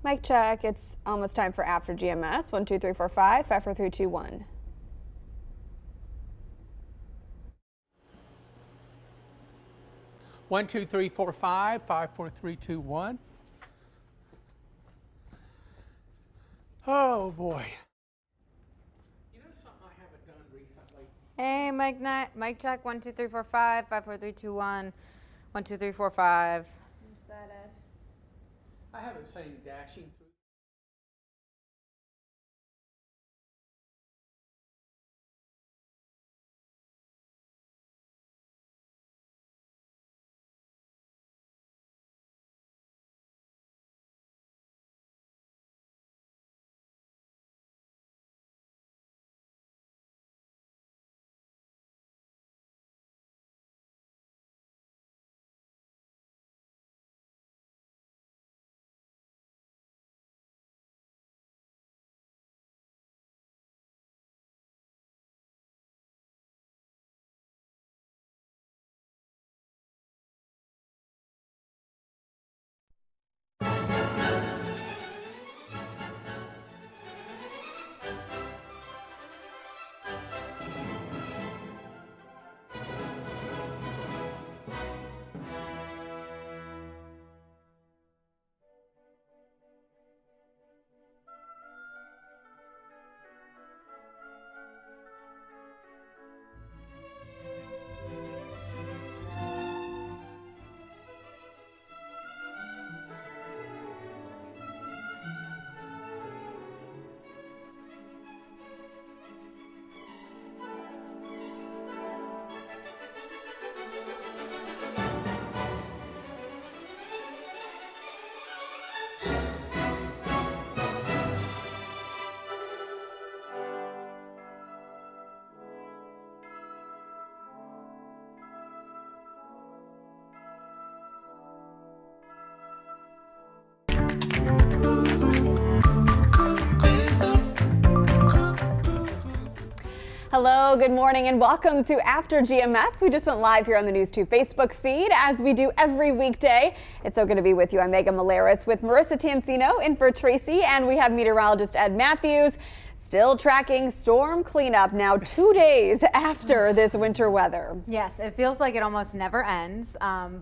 Mic check. It's almost time for After GMS. 1, 2, 3, 4, 5, 5, 4, 3, 2, 1. One, two, three, four, five, 5, 4, 3, 2, 1. Oh boy. You know something I haven't done recently? Hey, mic check. 1, 2, 3, 4, 5, 5, 4, 3, 2, 1. 1, 2, 3, 4, 5. I haven't seen dashing through. Hello, good morning, and welcome to After GMS. We just went live here on the News 2 Facebook feed, as we do every weekday. It's so good to be with you. I'm Megan Malaris with Marissa Tansino in for Tracy, and we have meteorologist Ed Matthews still tracking storm cleanup now 2 days after this winter weather. Yes, it feels like it almost never ends,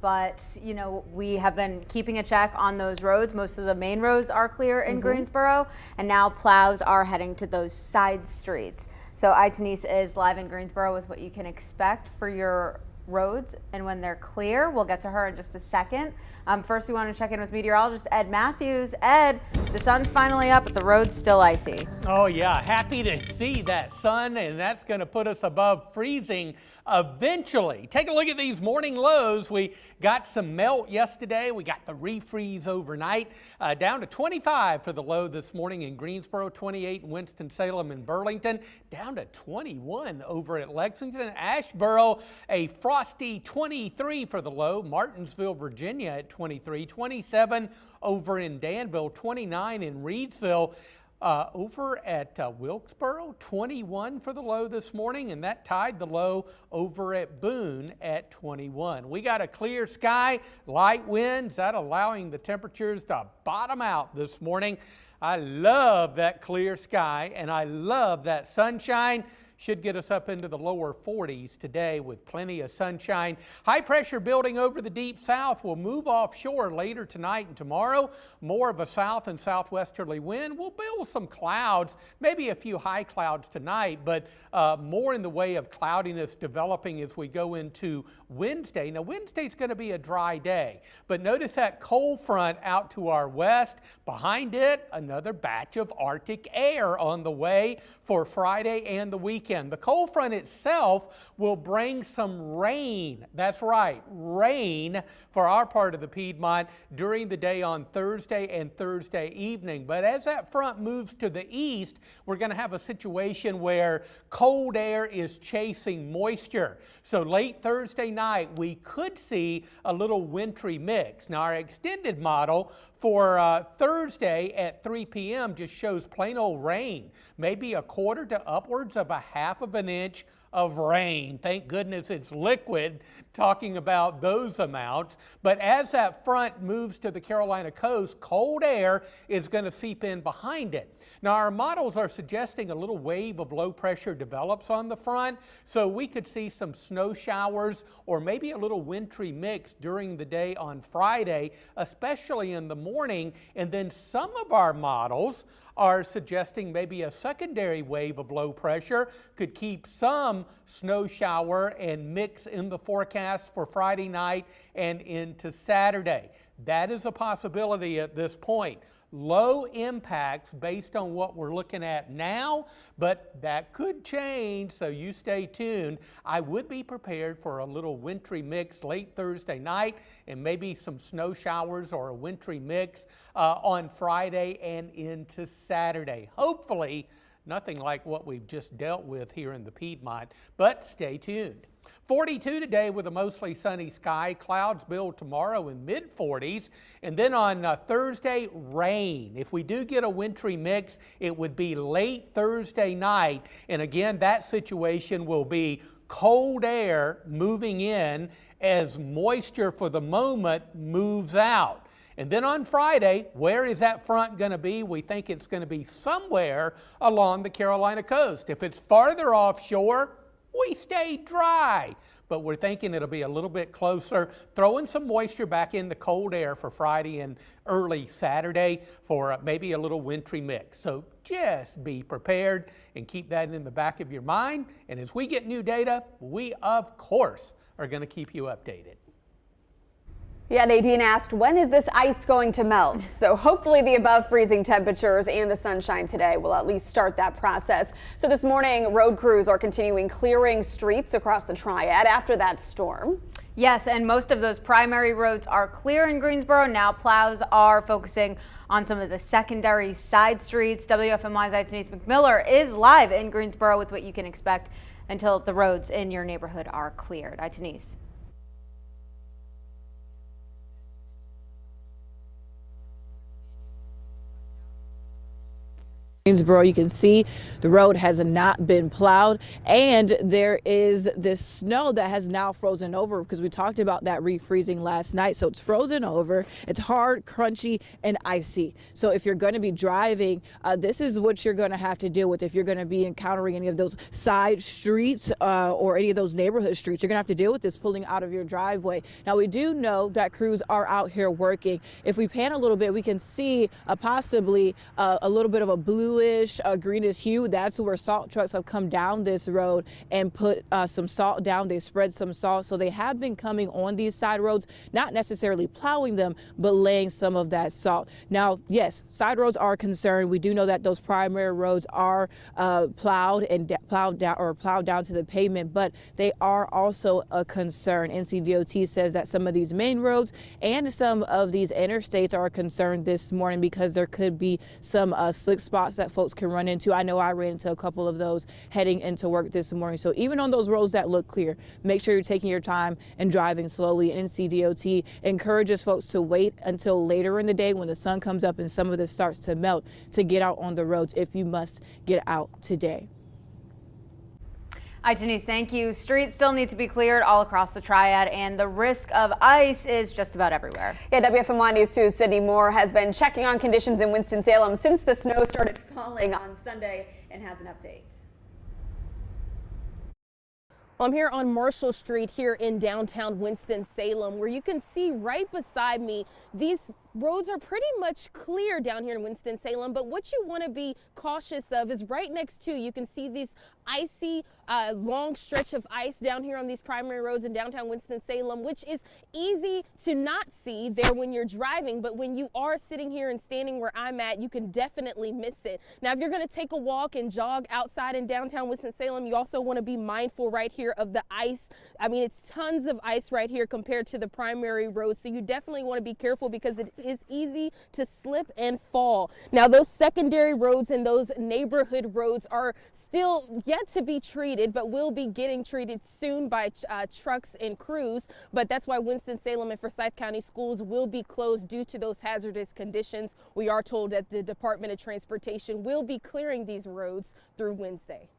but you know, we have been keeping a check on those roads. Most of the main roads are clear in Greensboro, and now plows are heading to those side streets. So Denise is live in Greensboro with what you can expect for your roads, and when they're clear, we'll get to her in just a second. First, we want to check in with meteorologist Ed Matthews. Ed, the sun's finally up, but the road's still icy. Oh yeah, happy to see that sun, and that's going to put us above freezing eventually. Take a look at these morning lows. We got some melt yesterday. We got the refreeze overnight, down to 25 for the low this morning in Greensboro, 28 in Winston-Salem and Burlington, down to 21 over at Lexington. Asheboro, a frosty 23 for the low. Martinsville, Virginia at 23, 27 over in Danville, 29 in Reedsville. Over at Wilkesboro, 21 for the low this morning, and that tied the low over at Boone at 21. We got a clear sky, light winds, that allowing the temperatures to bottom out this morning. I love that clear sky, and I love that sunshine. Should get us up into the lower 40s today with plenty of sunshine. High pressure building over the deep south will move offshore later tonight and tomorrow. More of a south and southwesterly wind will build some clouds, maybe a few high clouds tonight, but more in the way of cloudiness developing as we go into Wednesday. Now, Wednesday's going to be a dry day, but notice that cold front out to our west. Behind it, another batch of Arctic air on the way for Friday and the weekend. The cold front itself will bring some rain. That's right, rain for our part of the Piedmont during the day on Thursday and Thursday evening. But as that front moves to the east, we're going to have a situation where cold air is chasing moisture. So late Thursday night, we could see a little wintry mix. Now, our extended model for Thursday at 3 p.m. just shows plain old rain, maybe a quarter to upwards of a half of an inch of rain. Thank goodness it's liquid, talking about those amounts. But as that front moves to the Carolina coast, cold air is going to seep in behind it. Now, our models are suggesting a little wave of low pressure develops on the front, so we could see some snow showers or maybe a little wintry mix during the day on Friday, especially in the morning. And then some of our models are suggesting maybe a secondary wave of low pressure could keep some snow shower and mix in the forecast for Friday night and into Saturday. That is a possibility at this point. Low impacts based on what we're looking at now, but that could change, so you stay tuned. I would be prepared for a little wintry mix late Thursday night and maybe some snow showers or a wintry mix on Friday and into Saturday. Hopefully nothing like what we've just dealt with here in the Piedmont, but stay tuned. 42 today with a mostly sunny sky. Clouds build tomorrow in mid-40s. And then on Thursday, rain. If we do get a wintry mix, it would be late Thursday night. And again, that situation will be cold air moving in as moisture for the moment moves out. And then on Friday, where is that front going to be? We think it's going to be somewhere along the Carolina coast. If it's farther offshore, we stay dry, but we're thinking it'll be a little bit closer, throwing some moisture back in the cold air for Friday and early Saturday for maybe a little wintry mix. So just be prepared and keep that in the back of your mind. And as we get new data, we of course are going to keep you updated. Yeah, Nadine asked, when is this ice going to melt? So hopefully the above freezing temperatures and the sunshine today will at least start that process. So this morning, road crews are continuing clearing streets across the Triad after that storm. Yes, and most of those primary roads are clear in Greensboro. Now plows are focusing on some of the secondary side streets. WFMY's Denise McMiller is live in Greensboro with what you can expect until the roads in your neighborhood are cleared. Denise. Greensboro, you can see the road has not been plowed, and there is this snow that has now frozen over because we talked about that refreezing last night. So it's frozen over, it's hard, crunchy, and icy. So if you're going to be driving, this is what you're going to have to deal with. If you're going to be encountering any of those side streets or any of those neighborhood streets, you're going to have to deal with this pulling out of your driveway. Now, we do know that crews are out here working. If we pan a little bit, we can see possibly a little bit of a bluish, greenish hue. That's where salt trucks have come down this road and put some salt down. They spread some salt. So they have been coming on these side roads, not necessarily plowing them, but laying some of that salt. Now, yes, side roads are a concern. We do know that those primary roads are plowed down to the pavement, but they are also a concern. NCDOT says that some of these main roads and some of these interstates are a concern this morning because there could be some slick spots that folks can run into. I know I ran into a couple of those heading into work this morning. So even on those roads that look clear, make sure you're taking your time and driving slowly. NCDOT encourages folks to wait until later in the day when the sun comes up and some of this starts to melt to get out on the roads if you must get out today. Hi, Denise, thank you. Streets still need to be cleared all across the Triad, and the risk of ice is just about everywhere. Yeah, WFMY News 2's Sydney Moore has been checking on conditions in Winston-Salem since the snow started falling on Sunday and has an update. Well, I'm here on Marshall Street here in downtown Winston-Salem, where you can see right beside me, these roads are pretty much clear down here in Winston-Salem, but what you want to be cautious of is right next to you can see these icy long stretch of ice down here on these primary roads in downtown Winston-Salem, which is easy to not see there when you're driving, but when you are sitting here and standing where I'm at, you can definitely miss it. Now, if you're going to take a walk and jog outside in downtown Winston-Salem, you also want to be mindful right here of the ice. I mean, it's tons of ice right here compared to the primary roads, so you definitely want to be careful because it is easy to slip and fall. Now, those secondary roads and those neighborhood roads are still yet to be treated, but will be getting treated soon by trucks and crews. But that's why Winston-Salem and Forsyth County schools will be closed due to those hazardous conditions. We are told that the Department of Transportation will be clearing these roads through Wednesday.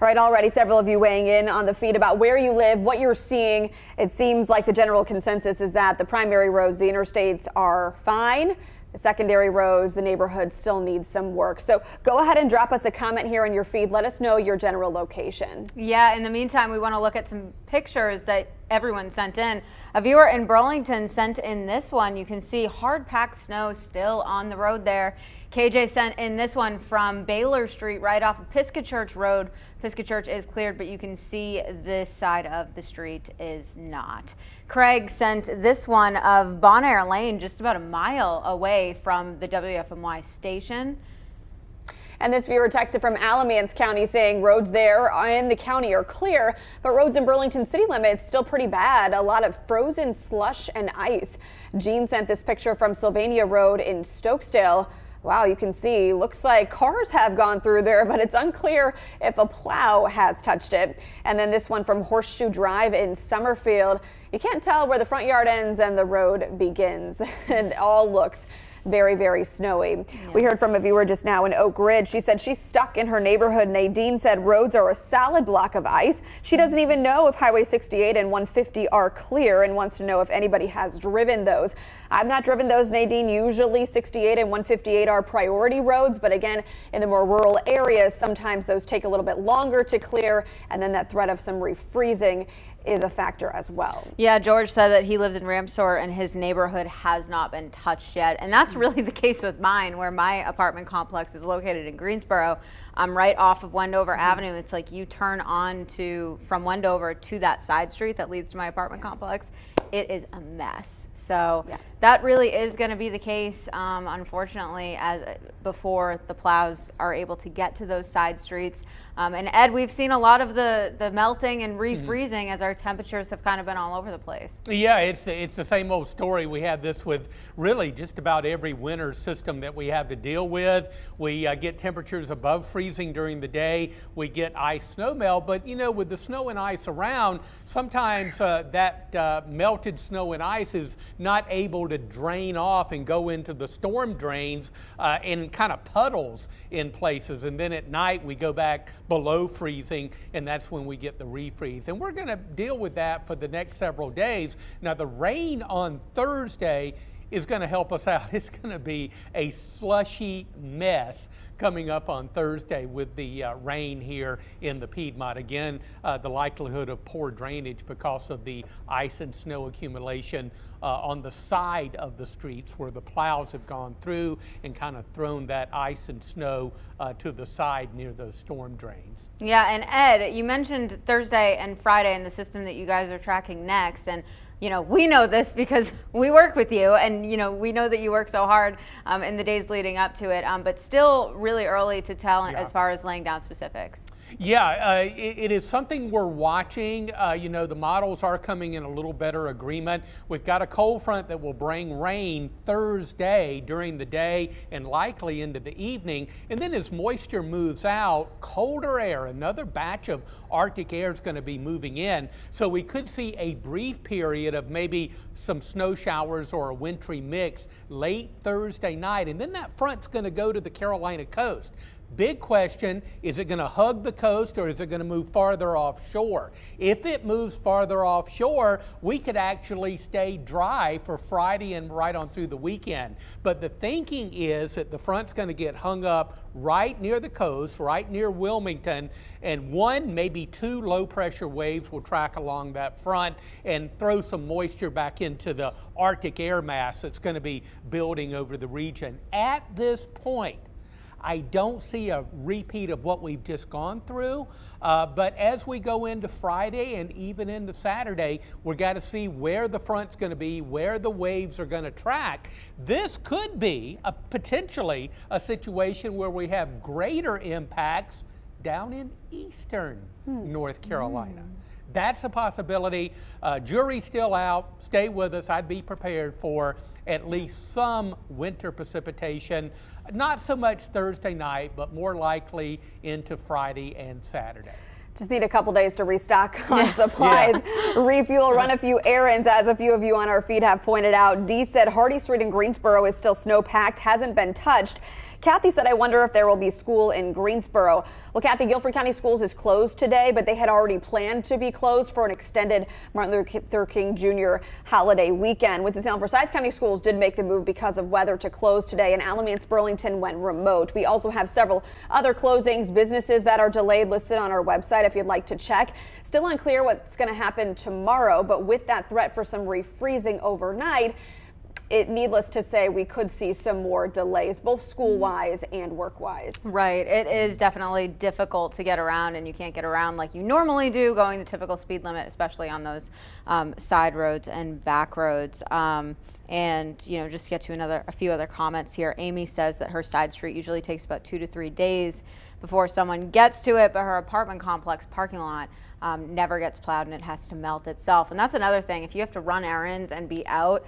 All right, already several of you weighing in on the feed about where you live, what you're seeing. It seems like the general consensus is that the primary roads, the interstates, are fine. The secondary roads, the neighborhood still needs some work. So go ahead and drop us a comment here on your feed. Let us know your general location. Yeah, in the meantime, we want to look at some pictures that everyone sent in. A viewer in Burlington sent in this one. You can see hard packed snow still on the road there. KJ sent in this one from Baylor Street right off of Piscachurch Road. Piscachurch is cleared, but you can see this side of the street is not. Craig sent this one of Bon Air Lane, just about a mile away from the WFMY station. And this viewer texted from Alamance County saying roads there in the county are clear, but roads in Burlington city limits still pretty bad. A lot of frozen slush and ice. Jean sent this picture from Sylvania Road in Stokesdale. Wow, you can see, looks like cars have gone through there, but it's unclear if a plow has touched it. And then this one from Horseshoe Drive in Summerfield. You can't tell where the front yard ends and the road begins. It all looks very, very snowy. Yeah. We heard from a viewer just now in Oak Ridge. She said she's stuck in her neighborhood. Nadine said roads are a solid block of ice. She doesn't even know if Highway 68 and 150 are clear and wants to know if anybody has driven those. I've not driven those, Nadine. Usually 68 and 158 are priority roads, but again, in the more rural areas, sometimes those take a little bit longer to clear, and then that threat of some refreezing is a factor as well. Yeah, George said that he lives in Ramsor and his neighborhood has not been touched yet. And that's really the case with mine, where my apartment complex is located in Greensboro. I'm right off of Wendover Avenue. It's like you turn on from Wendover to that side street that leads to my apartment complex. It is a mess. So that really is going to be the case, unfortunately, as before the plows are able to get to those side streets. And Ed, we've seen a lot of the melting and refreezing as our temperatures have kind of been all over the place. Yeah, it's the same old story. We have this with really just about every winter system that we have to deal with. We get temperatures above freezing during the day. We get ice snow melt, but you know, with the snow and ice around, sometimes that melted snow and ice is not able to drain off and go into the storm drains in kind of puddles in places. And then at night we go back below freezing, and that's when we get the refreeze. And we're going to deal with that for the next several days. Now, the rain on Thursday is going to help us out. It's going to be a slushy mess coming up on Thursday with the rain here in the Piedmont. Again, the likelihood of poor drainage because of the ice and snow accumulation on the side of the streets where the plows have gone through and kind of thrown that ice and snow to the side near those storm drains. Yeah, and Ed, you mentioned Thursday and Friday and the system that you guys are tracking next. And you know, we know this because we work with you, and you know, we know that you work so hard in the days leading up to it, but still really early to tell as far as laying down specifics. Yeah, it is something we're watching. You know, the models are coming in a little better agreement. We've got a cold front that will bring rain Thursday during the day and likely into the evening. And then as moisture moves out, colder air, another batch of Arctic air is going to be moving in. So we could see a brief period of maybe some snow showers or a wintry mix late Thursday night. And then that front's going to go to the Carolina coast. Big question, is it going to hug the coast or is it going to move farther offshore? If it moves farther offshore, we could actually stay dry for Friday and right on through the weekend. But the thinking is that the front's going to get hung up right near the coast, right near Wilmington, and one, maybe two low pressure waves will track along that front and throw some moisture back into the Arctic air mass that's going to be building over the region. At this point, I don't see a repeat of what we've just gone through, but as we go into Friday and even into Saturday, we're got to see where the front's going to be, where the waves are going to track. This could be potentially a situation where we have greater impacts down in eastern North Carolina. That's a possibility. Jury's still out. Stay with us. I'd be prepared for at least some winter precipitation. Not so much Thursday night, but more likely into Friday and Saturday. Just need a couple days to restock on supplies, refuel, run a few errands, as a few of you on our feed have pointed out. Dee said Hardy Street in Greensboro is still snow packed, hasn't been touched. Kathy said, I wonder if there will be school in Greensboro. Well, Kathy, Guilford County Schools is closed today, but they had already planned to be closed for an extended Martin Luther King Jr. holiday weekend. Winston-Salem Forsyth County Schools did make the move because of weather to close today, and Alamance Burlington went remote. We also have several other closings, businesses that are delayed, listed on our website if you'd like to check. Still unclear what's going to happen tomorrow, but with that threat for some refreezing overnight, needless to say, we could see some more delays, both school-wise and work-wise. Right. It is definitely difficult to get around, and you can't get around like you normally do, going the typical speed limit, especially on those side roads and back roads. And, you know, just to get to a few other comments here. Amy says that her side street usually takes about 2 to 3 days before someone gets to it, but her apartment complex parking lot never gets plowed, and it has to melt itself. And that's another thing. If you have to run errands and be out,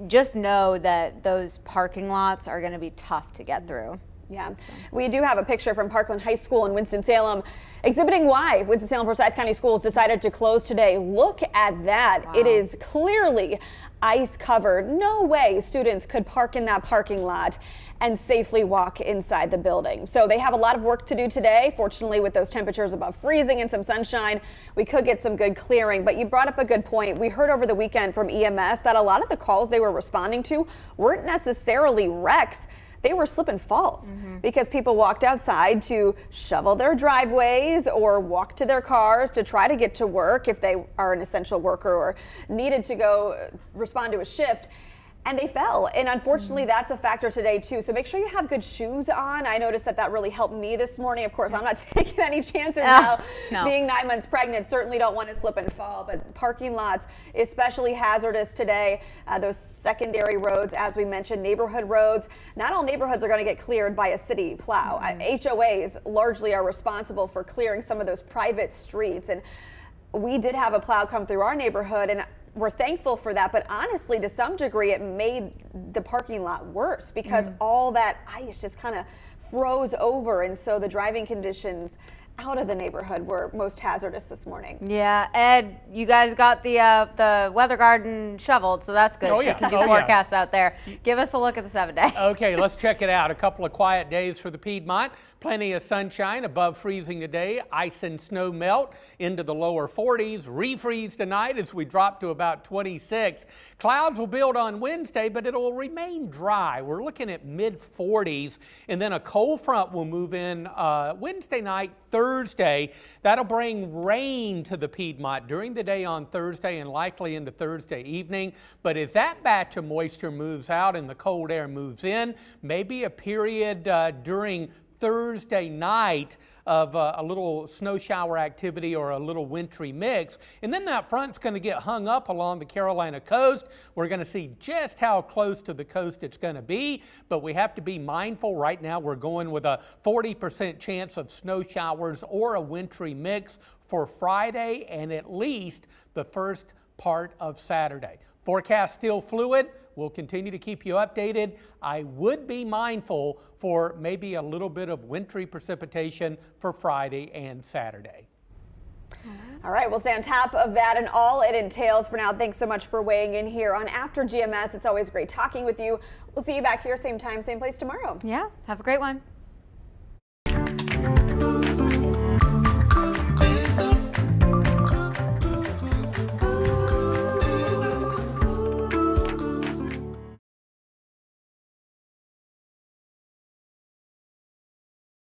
just know that those parking lots are going to be tough to get through. Yeah, we do have a picture from Parkland High School in Winston-Salem exhibiting why Winston-Salem Forsyth County Schools decided to close today. Look at that. Wow. It is clearly ice covered. No way students could park in that parking lot and safely walk inside the building. So they have a lot of work to do today. Fortunately, with those temperatures above freezing and some sunshine, we could get some good clearing. But you brought up a good point. We heard over the weekend from EMS that a lot of the calls they were responding to weren't necessarily wrecks. They were slip and falls because people walked outside to shovel their driveways or walk to their cars to try to get to work if they are an essential worker or needed to go respond to a shift. And they fell. And unfortunately, that's a factor today, too. So make sure you have good shoes on. I noticed that really helped me this morning. Of course, I'm not taking any chances now. No. Being 9 months pregnant, certainly don't want to slip and fall. But parking lots, especially hazardous today. Those secondary roads, as we mentioned, neighborhood roads. Not all neighborhoods are going to get cleared by a city plow. HOAs largely are responsible for clearing some of those private streets. And we did have a plow come through our neighborhood, and we're thankful for that, but honestly, to some degree, it made the parking lot worse because all that ice just kind of froze over, and so the driving conditions out of the neighborhood were most hazardous this morning. Yeah, Ed, you guys got the weather garden shoveled, so that's good. Oh, yeah. You can do forecasts out there. Give us a look at the 7-day. Okay, let's check it out. A couple of quiet days for the Piedmont. Plenty of sunshine, above freezing today. Ice and snow melt into the lower 40s. Refreeze tonight as we drop to about 26. Clouds will build on Wednesday, but it'll remain dry. We're looking at mid-40s, and then a cold front will move in Wednesday night, Thursday. That'll bring rain to the Piedmont during the day on Thursday and likely into Thursday evening. But as that batch of moisture moves out and the cold air moves in, maybe a period during Thursday night of a little snow shower activity or a little wintry mix. And then that front's going to get hung up along the Carolina coast. We're going to see just how close to the coast it's going to be, but we have to be mindful. Right now we're going with a 40% chance of snow showers or a wintry mix for Friday and at least the first part of Saturday. Forecast still fluid. We'll continue to keep you updated. I would be mindful for maybe a little bit of wintry precipitation for Friday and Saturday. All right, we'll stay on top of that and all it entails. For now, thanks so much for weighing in here on After GMS. It's always great talking with you. We'll see you back here same time, same place tomorrow. Yeah, have a great one.